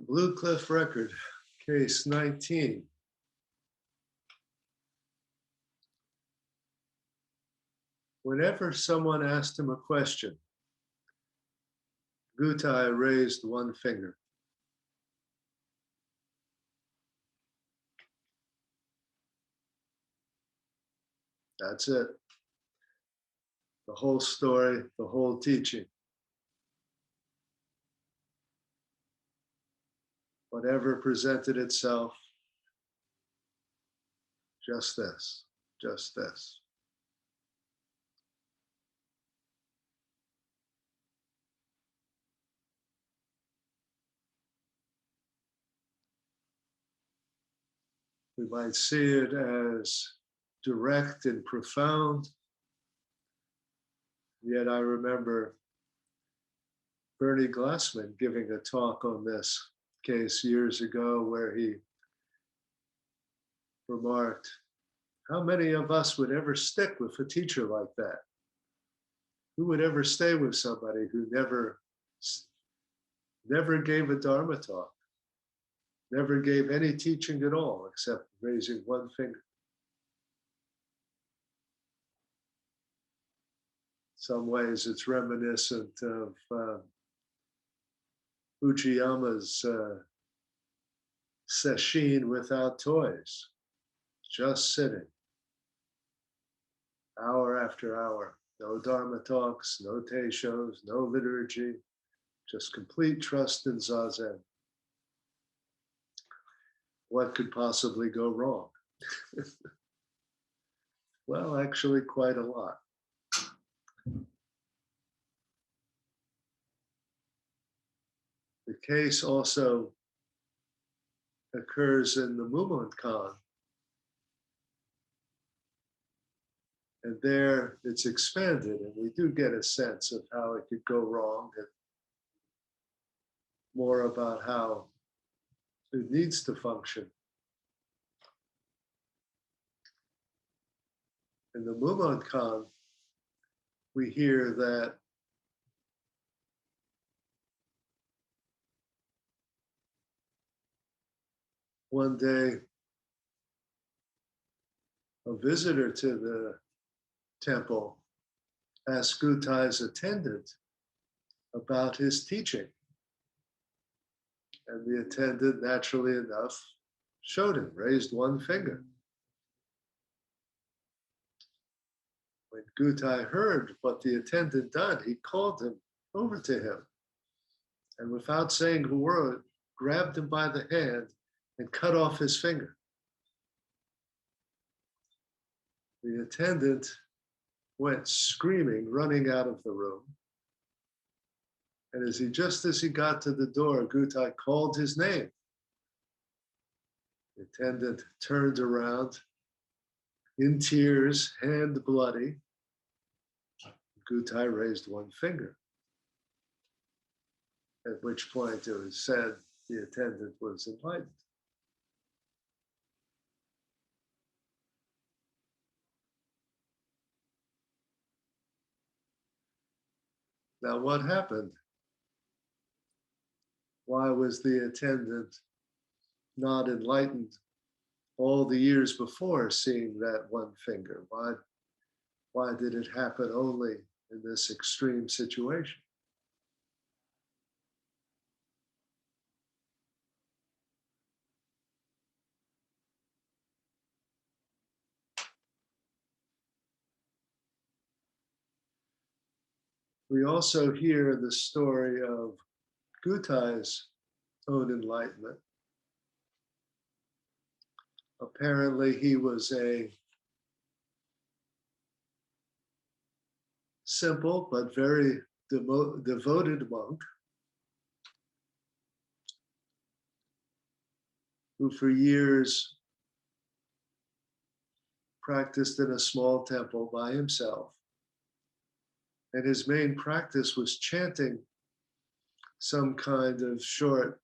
Blue Cliff Record, case 19. Whenever someone asked him a question, Gutei raised one finger. That's it. The whole story, the whole teaching. Whatever presented itself, just this, just this. We might see it as direct and profound. Yet I remember Bernie Glassman giving a talk on this case years ago where he remarked, how many of us would ever stick with a teacher like that? Who would ever stay with somebody who never gave a Dharma talk, never gave any teaching at all except raising one finger? In some ways it's reminiscent of Uchiyama's sesshin without toys, just sitting, hour after hour. No Dharma talks, no teishos, no liturgy, just complete trust in Zazen. What could possibly go wrong? Well, actually quite a lot. The case also occurs in the Mumonkan. And there it's expanded, and we do get a sense of how it could go wrong and more about how it needs to function. In the Mumonkan, we hear that one day a visitor to the temple asked Gutei's attendant about his teaching. And the attendant, naturally enough, showed him, raised one finger. When Gutei heard what the attendant done, he called him over to him. And without saying a word, grabbed him by the hand and cut off his finger. The attendant went screaming, running out of the room. And just as he got to the door, Gutei called his name. The attendant turned around in tears, hand bloody. Gutei raised one finger. At which point it was said the attendant was enlightened. Now, what happened? Why was the attendant not enlightened all the years before seeing that one finger? Why did it happen only in this extreme situation? We also hear the story of Gutei's own enlightenment. Apparently, he was a simple but very devoted monk who for years practiced in a small temple by himself. And his main practice was chanting some kind of short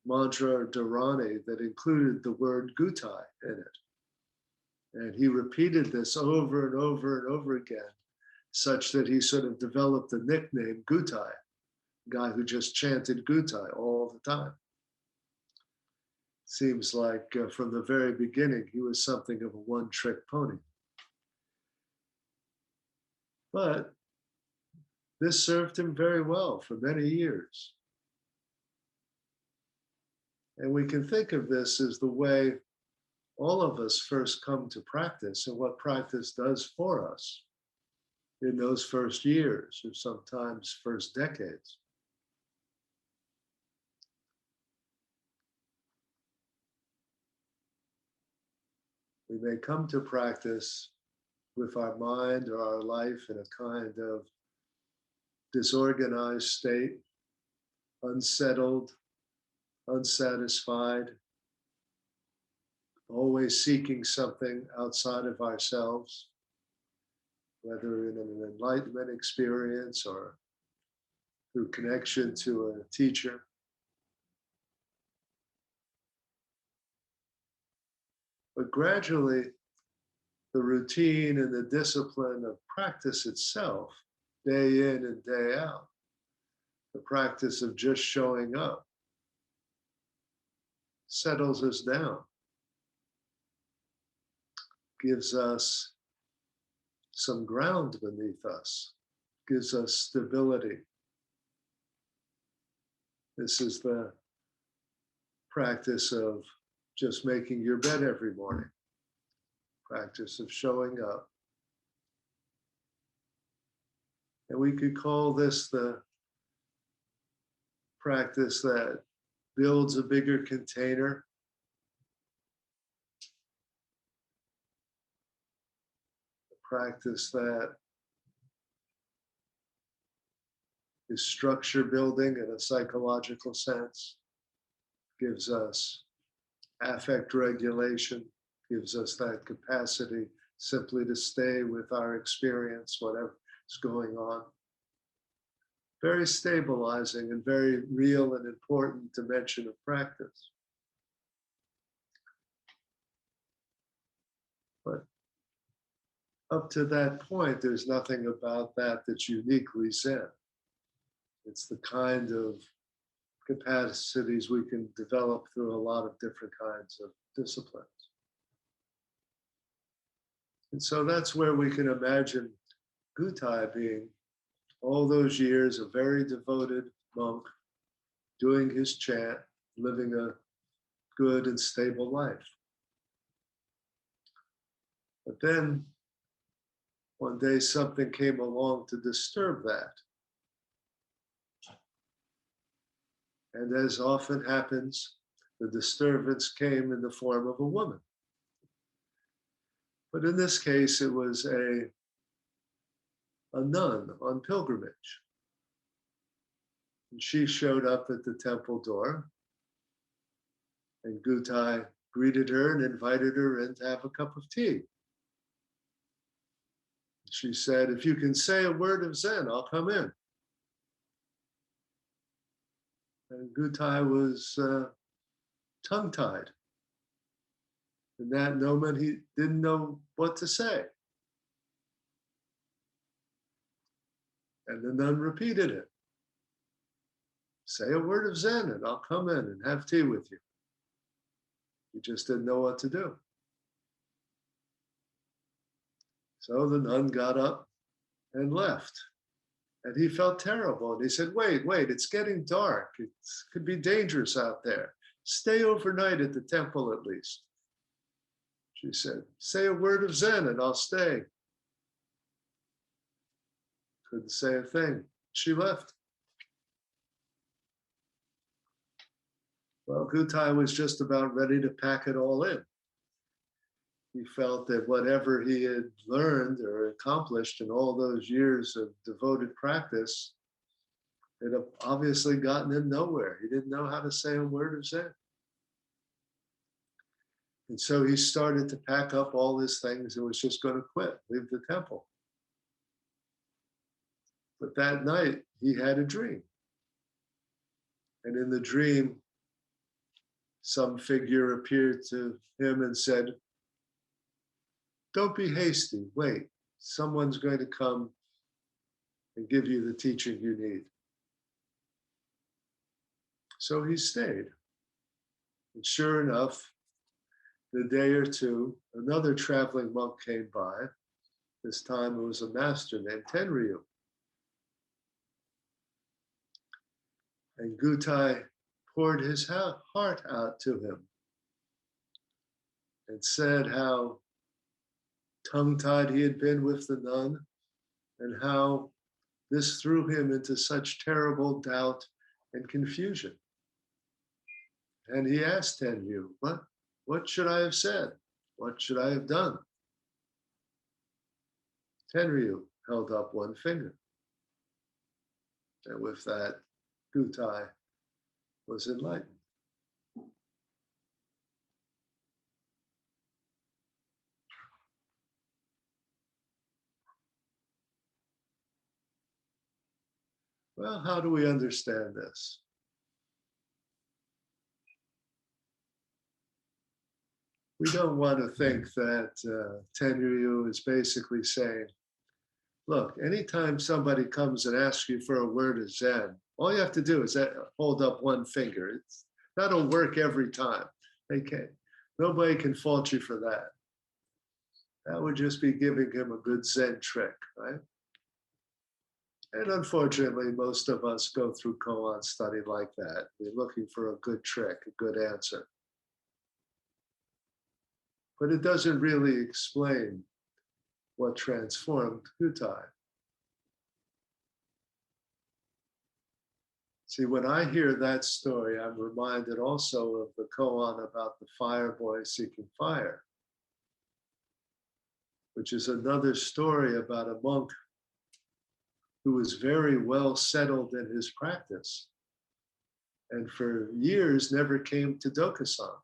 mantra or dharani that included the word Gutei in it. And he repeated this over and over and over again, such that he sort of developed the nickname Gutei, guy who just chanted Gutei all the time. Seems like from the very beginning, he was something of a one-trick pony. But this served him very well for many years. And we can think of this as the way all of us first come to practice and what practice does for us in those first years or sometimes first decades. We may come to practice with our mind or our life in a kind of disorganized state, unsettled, unsatisfied, always seeking something outside of ourselves, whether in an enlightenment experience or through connection to a teacher. But gradually, the routine and the discipline of practice itself, day in and day out, the practice of just showing up, settles us down, gives us some ground beneath us, gives us stability. This is the practice of just making your bed every morning, practice of showing up. And we could call this the practice that builds a bigger container, a practice that is structure building in a psychological sense, gives us affect regulation, gives us that capacity simply to stay with our experience, whatever is going on. Very stabilizing and very real and important dimension of practice. But up to that point, there's nothing about that that's uniquely Zen. It's the kind of capacities we can develop through a lot of different kinds of disciplines. And so that's where we can imagine Gutei being all those years a very devoted monk, doing his chant, living a good and stable life. But then one day something came along to disturb that. And as often happens, the disturbance came in the form of a woman. But in this case, it was a nun on pilgrimage. And she showed up at the temple door, and Gutei greeted her and invited her in to have a cup of tea. She said, "If you can say a word of Zen, I'll come in." And Gutei was tongue-tied. In that moment, he didn't know what to say. And the nun repeated it. "Say a word of Zen and I'll come in and have tea with you." He just didn't know what to do. So the nun got up and left. And he felt terrible. And he said, wait, it's getting dark. It could be dangerous out there. Stay overnight at the temple at least. She said, "Say a word of Zen and I'll stay." Couldn't say a thing. She left. Well, Gutei was just about ready to pack it all in. He felt that whatever he had learned or accomplished in all those years of devoted practice had obviously gotten him nowhere. He didn't know how to say a word of Zen. And so he started to pack up all his things and was just going to quit, leave the temple. But that night, he had a dream. And in the dream, some figure appeared to him and said, "Don't be hasty, wait. Someone's going to come and give you the teaching you need." So he stayed. And sure enough, the day or two, another traveling monk came by. This time it was a master named Tenryu. And Gutei poured his heart out to him and said how tongue-tied he had been with the nun and how this threw him into such terrible doubt and confusion. And he asked Tenryu, what should I have said? What should I have done? Tenryu held up one finger. And with that, Gutei was enlightened. Well, how do we understand this? We don't want to think that Tenryu is basically saying, look, anytime somebody comes and asks you for a word of Zen, all you have to do is hold up one finger. That'll work every time. Nobody can fault you for that. That would just be giving him a good Zen trick, right? And unfortunately, most of us go through koan study like that. We're looking for a good trick, a good answer. But it doesn't really explain what transformed Gutei. See, when I hear that story, I'm reminded also of the koan about the fire boy seeking fire, which is another story about a monk who was very well settled in his practice and for years never came to Dokusan.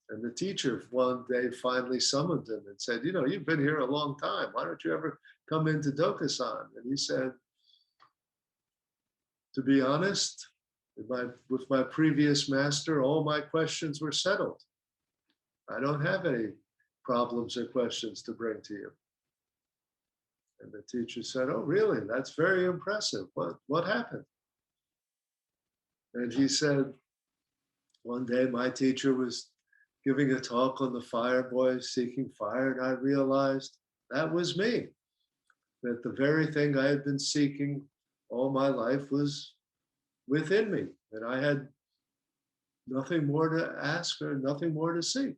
And the teacher one day finally summoned him and said, you've been here a long time. Why don't you ever come into Dokusan? And he said, to be honest, with my previous master, all my questions were settled. I don't have any problems or questions to bring to you. And the teacher said, oh, really? That's very impressive. What happened? And he said, one day my teacher was giving a talk on the fire boy seeking fire, and I realized that was me, that the very thing I had been seeking all my life was within me, and I had nothing more to ask or nothing more to seek.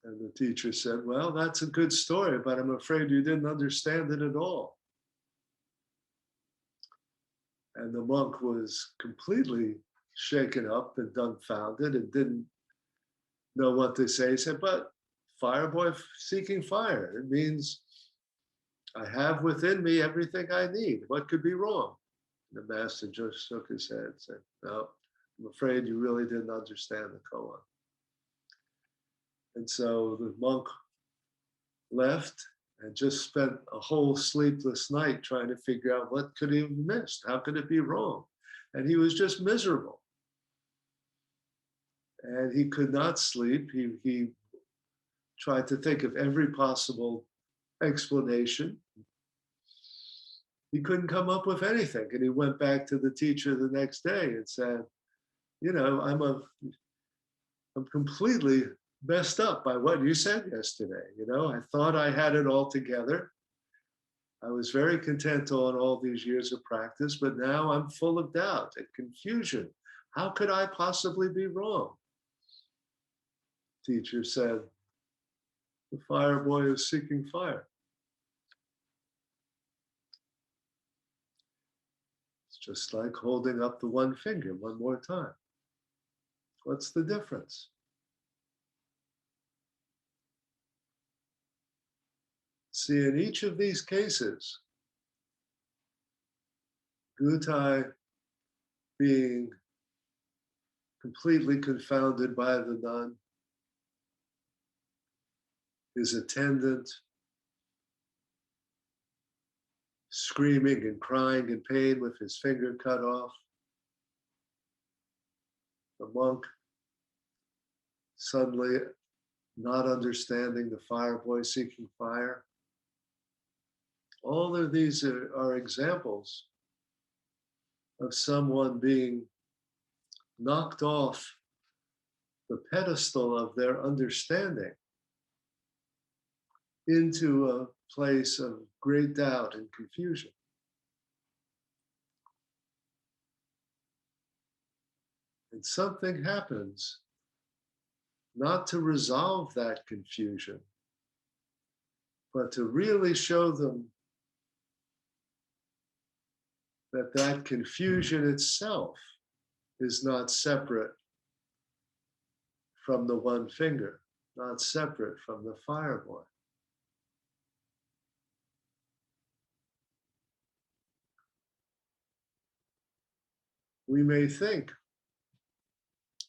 And the teacher said, well, that's a good story, but I'm afraid you didn't understand it at all. And the monk was completely shaken up and dumbfounded and didn't know what to say. He said, but fire boy seeking fire, it means I have within me everything I need. What could be wrong? And the master just shook his head and said, no, I'm afraid you really didn't understand the koan. And so the monk left and just spent a whole sleepless night trying to figure out what could he have missed? How could it be wrong? And he was just miserable. And he could not sleep. He tried to think of every possible explanation. He couldn't come up with anything. And he went back to the teacher the next day and said, I'm completely messed up by what you said yesterday. I thought I had it all together. I was very content on all these years of practice, but now I'm full of doubt and confusion. How could I possibly be wrong? Teacher said, the fire boy is seeking fire. It's just like holding up the one finger one more time. What's the difference? See, in each of these cases, Gutei being completely confounded by the nun, his attendant screaming and crying in pain with his finger cut off, the monk suddenly not understanding the fire boy seeking fire. All of these are examples of someone being knocked off the pedestal of their understanding into a place of great doubt and confusion. And something happens not to resolve that confusion, but to really show them that that confusion itself is not separate from the one finger, not separate from the fireboy. We may think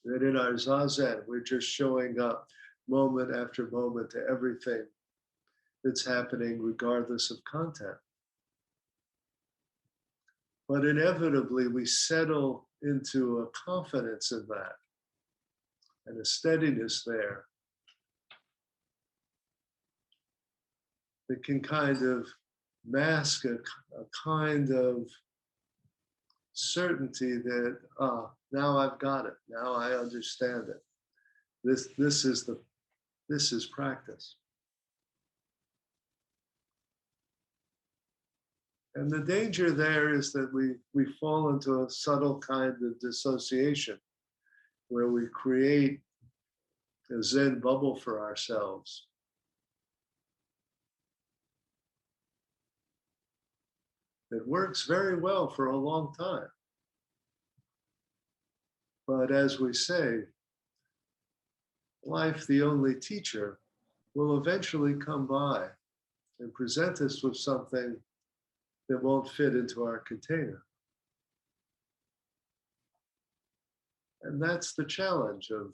that in our zazen, we're just showing up moment after moment to everything that's happening regardless of content. But inevitably, we settle into a confidence in that and a steadiness there that can kind of mask a kind of certainty that, now I've got it. Now I understand it. This is practice. And the danger there is that we fall into a subtle kind of dissociation where we create a Zen bubble for ourselves. It works very well for a long time. But as we say, life, the only teacher, will eventually come by and present us with something that won't fit into our container. And that's the challenge of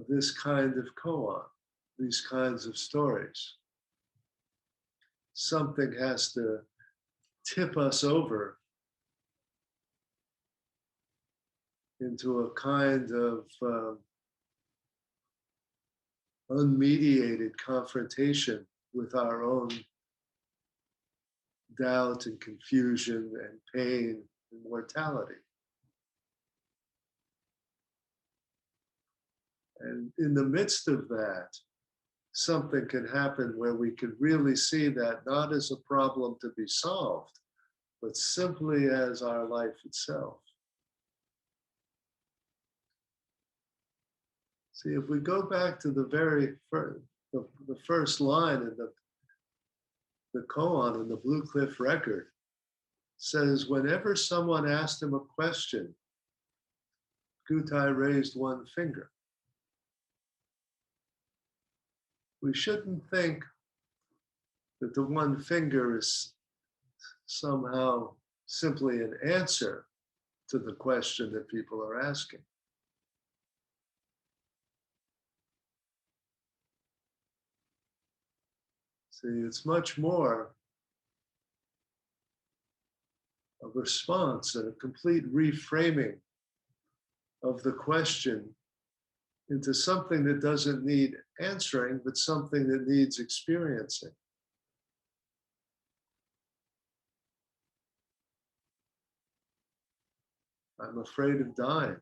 this kind of koan, these kinds of stories. Something has to tip us over into a kind of unmediated confrontation with our own doubt and confusion and pain and mortality. And in the midst of that, something can happen where we can really see that not as a problem to be solved, but simply as our life itself. See, if we go back to the very first, the first line in the koan in the Blue Cliff record, says, whenever someone asked him a question, Gutei raised one finger. We shouldn't think that the one finger is somehow simply an answer to the question that people are asking. See, it's much more a response and a complete reframing of the question into something that doesn't need answering, but something that needs experiencing. I'm afraid of dying.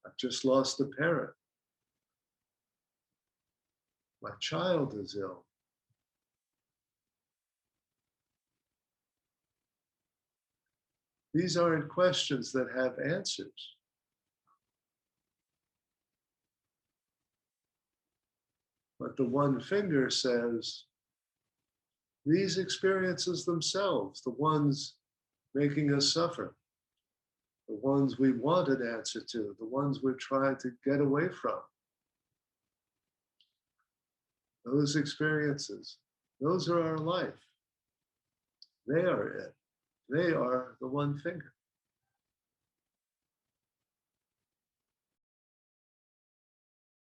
I've just lost a parent. My child is ill. These aren't questions that have answers. But the one finger says, these experiences themselves, the ones making us suffer, the ones we want an answer to, the ones we're trying to get away from, those experiences, those are our life. They are it. They are the one finger.